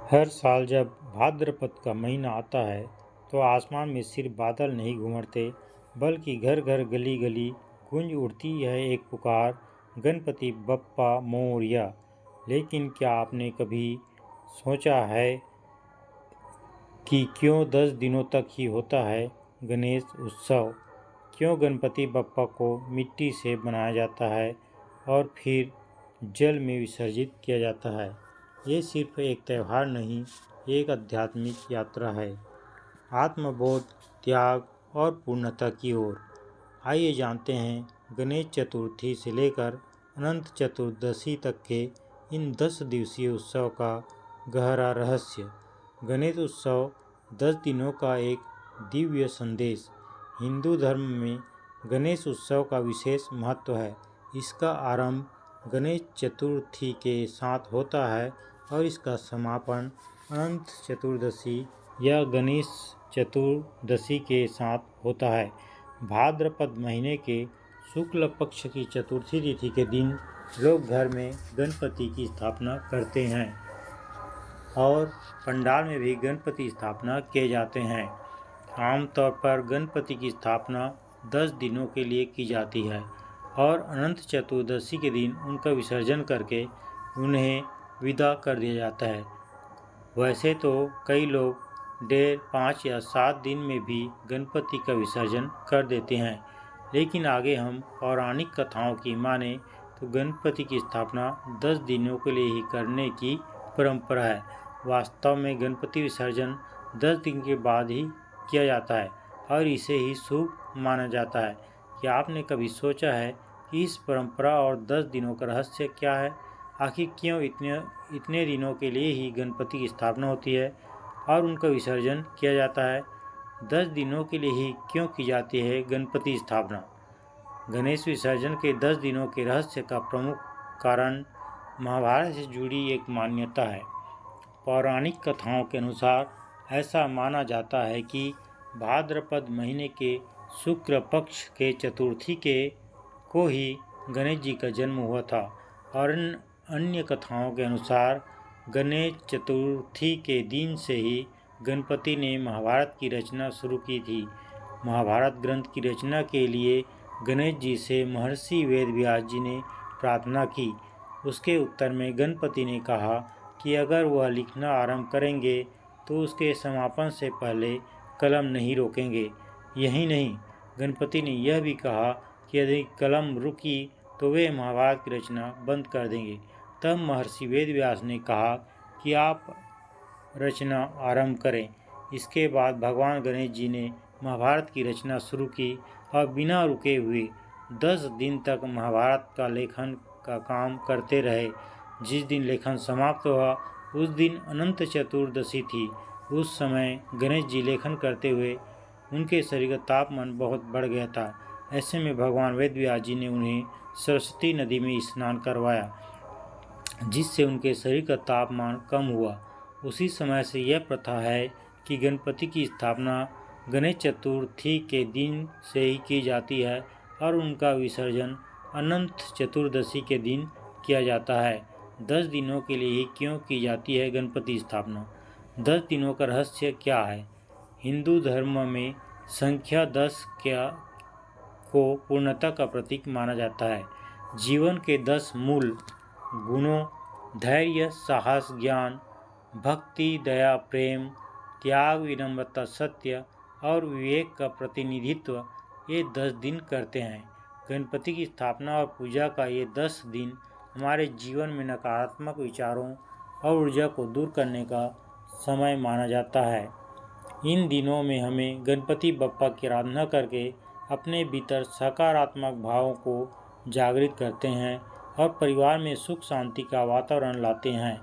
हर साल जब भाद्रपद का महीना आता है तो आसमान में सिर्फ बादल नहीं घूमते बल्कि घर घर गली गली गूंज उठती है एक पुकार, गणपति बप्पा मोरया। लेकिन क्या आपने कभी सोचा है कि क्यों 10 दिनों तक ही होता है गणेश उत्सव? क्यों गणपति बप्पा को मिट्टी से बनाया जाता है और फिर जल में विसर्जित किया जाता है? ये सिर्फ एक त्यौहार नहीं, एक आध्यात्मिक यात्रा है, आत्मबोध, त्याग और पूर्णता की ओर। आइए जानते हैं गणेश चतुर्थी से लेकर अनंत चतुर्दशी तक के इन 10 दिवसीय उत्सव का गहरा रहस्य। गणेश उत्सव 10 दिनों का एक दिव्य संदेश। हिंदू धर्म में गणेश उत्सव का विशेष महत्व है। इसका आरंभ गणेश चतुर्थी के साथ होता है और इसका समापन अनंत चतुर्दशी या गणेश चतुर्दशी के साथ होता है। भाद्रपद महीने के शुक्ल पक्ष की चतुर्थी तिथि के दिन लोग घर में गणपति की स्थापना करते हैं और पंडाल में भी गणपति स्थापना किए जाते हैं। आमतौर पर गणपति की स्थापना 10 दिनों के लिए की जाती है और अनंत चतुर्दशी के दिन उनका विसर्जन करके उन्हें विदा कर दिया जाता है। वैसे तो कई लोग 1.5, 5 या 7 दिन में भी गणपति का विसर्जन कर देते हैं, लेकिन आगे हम पौराणिक कथाओं की माने तो गणपति की स्थापना 10 दिनों के लिए ही करने की परंपरा है। वास्तव में गणपति विसर्जन 10 दिन के बाद ही किया जाता है और इसे ही शुभ माना जाता है। क्या आपने कभी सोचा है कि इस परंपरा और 10 दिनों का रहस्य क्या है? आखिर क्यों इतने दिनों के लिए ही गणपति की स्थापना होती है और उनका विसर्जन किया जाता है? 10 दिनों के लिए ही क्यों की जाती है गणपति स्थापना? गणेश विसर्जन के 10 दिनों के रहस्य का प्रमुख कारण महाभारत से जुड़ी एक मान्यता है। पौराणिक कथाओं के अनुसार ऐसा माना जाता है कि भाद्रपद महीने के शुक्ल पक्ष के चतुर्थी को ही गणेश जी का जन्म हुआ था और अन्य कथाओं के अनुसार गणेश चतुर्थी के दिन से ही गणपति ने महाभारत की रचना शुरू की थी। महाभारत ग्रंथ की रचना के लिए गणेश जी से महर्षि वेदव्यास जी ने प्रार्थना की। उसके उत्तर में गणपति ने कहा कि अगर वह लिखना आरंभ करेंगे तो उसके समापन से पहले कलम नहीं रोकेंगे। यही नहीं, गणपति ने यह भी कहा कि यदि कलम रुकी तो वे महाभारत की रचना बंद कर देंगे। तब महर्षि वेदव्यास ने कहा कि आप रचना आरंभ करें। इसके बाद भगवान गणेश जी ने महाभारत की रचना शुरू की और बिना रुके हुए 10 दिन तक महाभारत का लेखन का काम करते रहे। जिस दिन लेखन समाप्त हुआ उस दिन अनंत चतुर्दशी थी। उस समय गणेश जी लेखन करते हुए उनके शरीर का तापमान बहुत बढ़ गया था। ऐसे में भगवान वेदव्यास जी ने उन्हें सरस्वती नदी में स्नान करवाया, जिससे उनके शरीर का तापमान कम हुआ। उसी समय से यह प्रथा है कि गणपति की स्थापना गणेश चतुर्थी के दिन से ही की जाती है और उनका विसर्जन अनंत चतुर्दशी के दिन किया जाता है। 10 दिनों के लिए ही क्यों की जाती है गणपति स्थापना? 10 दिनों का रहस्य क्या है? हिंदू धर्म में संख्या 10 को पूर्णता का प्रतीक माना जाता है। जीवन के 10 मूल गुणों धैर्य, साहस, ज्ञान, भक्ति, दया, प्रेम, त्याग, विनम्रता, सत्य और विवेक का प्रतिनिधित्व ये 10 दिन करते हैं। गणपति की स्थापना और पूजा का ये 10 दिन हमारे जीवन में नकारात्मक विचारों और ऊर्जा को दूर करने का समय माना जाता है। इन दिनों में हमें गणपति बप्पा की आराधना करके अपने भीतर सकारात्मक भावों को जागृत करते हैं और परिवार में सुख शांति का वातावरण लाते हैं।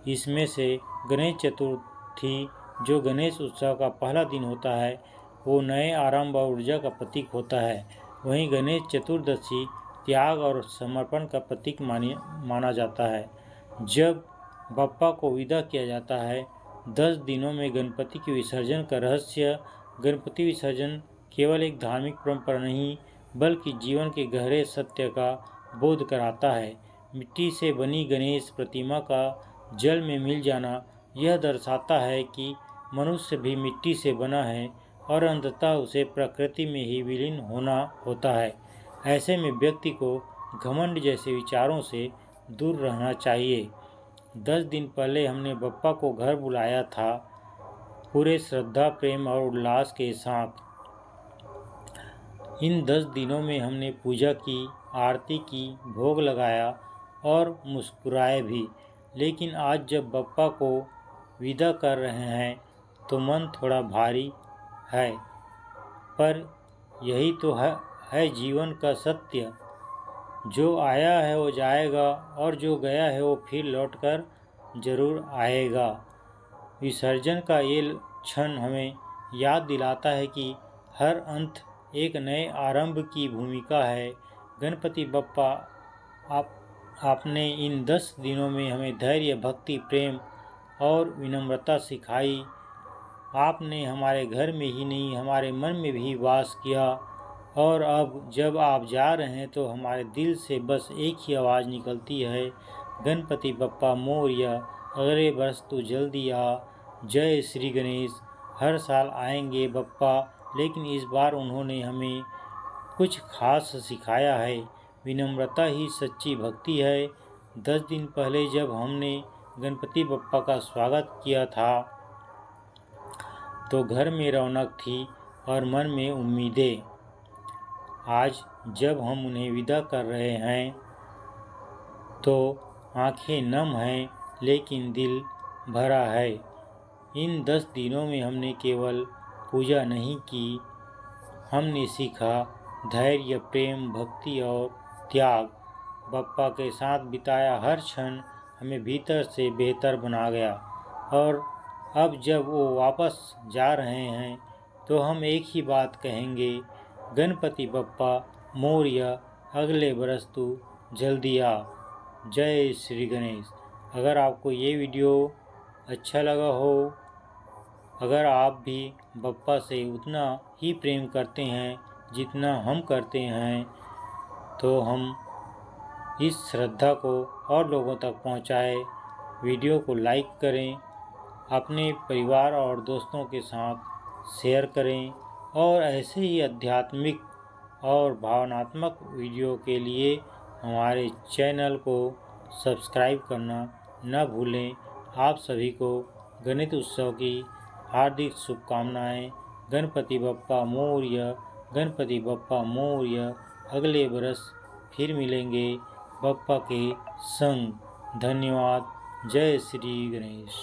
इसमें से गणेश चतुर्थी, जो गणेश उत्सव का पहला दिन होता है, वो नए आरंभ और ऊर्जा का प्रतीक होता है। वहीं गणेश चतुर्दशी त्याग और समर्पण का प्रतीक माना जाता है। जब बप्पा को विदा किया जाता है 10 दिनों में गणपति के विसर्जन का रहस्य। गणपति विसर्जन केवल एक धार्मिक परंपरा नहीं बल्कि जीवन के गहरे सत्य का बोध कराता है। मिट्टी से बनी गणेश प्रतिमा का जल में मिल जाना यह दर्शाता है कि मनुष्य भी मिट्टी से बना है और अंततः उसे प्रकृति में ही विलीन होना होता है। ऐसे में व्यक्ति को घमंड जैसे विचारों से दूर रहना चाहिए। 10 दिन पहले हमने बप्पा को घर बुलाया था, पूरे श्रद्धा, प्रेम और उल्लास के साथ। इन 10 दिनों में हमने पूजा की, आरती की, भोग लगाया और मुस्कुराए भी। लेकिन आज जब बप्पा को विदा कर रहे हैं तो मन थोड़ा भारी है, पर यही तो है जीवन का सत्य। जो आया है वो जाएगा और जो गया है वो फिर लौटकर जरूर आएगा। विसर्जन का ये क्षण हमें याद दिलाता है कि हर अंत एक नए आरंभ की भूमिका है। गणपति बप्पा, आपने इन 10 दिनों में हमें धैर्य, भक्ति, प्रेम और विनम्रता सिखाई। आपने हमारे घर में ही नहीं, हमारे मन में भी वास किया। और अब जब आप जा रहे हैं तो हमारे दिल से बस एक ही आवाज़ निकलती है, गणपति बप्पा मोरया, अगले वर्ष तो जल्दी आ। जय श्री गणेश। हर साल आएंगे बप्पा, लेकिन इस बार उन्होंने हमें कुछ खास सिखाया है। विनम्रता ही सच्ची भक्ति है। 10 दिन पहले जब हमने गणपति बप्पा का स्वागत किया था तो घर में रौनक थी और मन में उम्मीदें। आज जब हम उन्हें विदा कर रहे हैं तो आंखें नम हैं, लेकिन दिल भरा है। इन 10 दिनों में हमने केवल पूजा नहीं की, हमने सीखा धैर्य, प्रेम, भक्ति और त्याग। बप्पा के साथ बिताया हर क्षण हमें भीतर से बेहतर बना गया। और अब जब वो वापस जा रहे हैं तो हम एक ही बात कहेंगे, गणपति बप्पा मोरया, अगले बरस तू जल्दी आ। जय श्री गणेश। अगर आपको ये वीडियो अच्छा लगा हो, अगर आप भी बप्पा से उतना ही प्रेम करते हैं जितना हम करते हैं, तो हम इस श्रद्धा को और लोगों तक पहुंचाएं। वीडियो को लाइक करें, अपने परिवार और दोस्तों के साथ शेयर करें और ऐसे ही आध्यात्मिक और भावनात्मक वीडियो के लिए हमारे चैनल को सब्सक्राइब करना न भूलें। आप सभी को गणेश उत्सव की हार्दिक शुभकामनाएं। गणपति बप्पा मोरया, गणपति बप्पा मोरया। अगले बरस फिर मिलेंगे बप्पा के संग। धन्यवाद। जय श्री गणेश।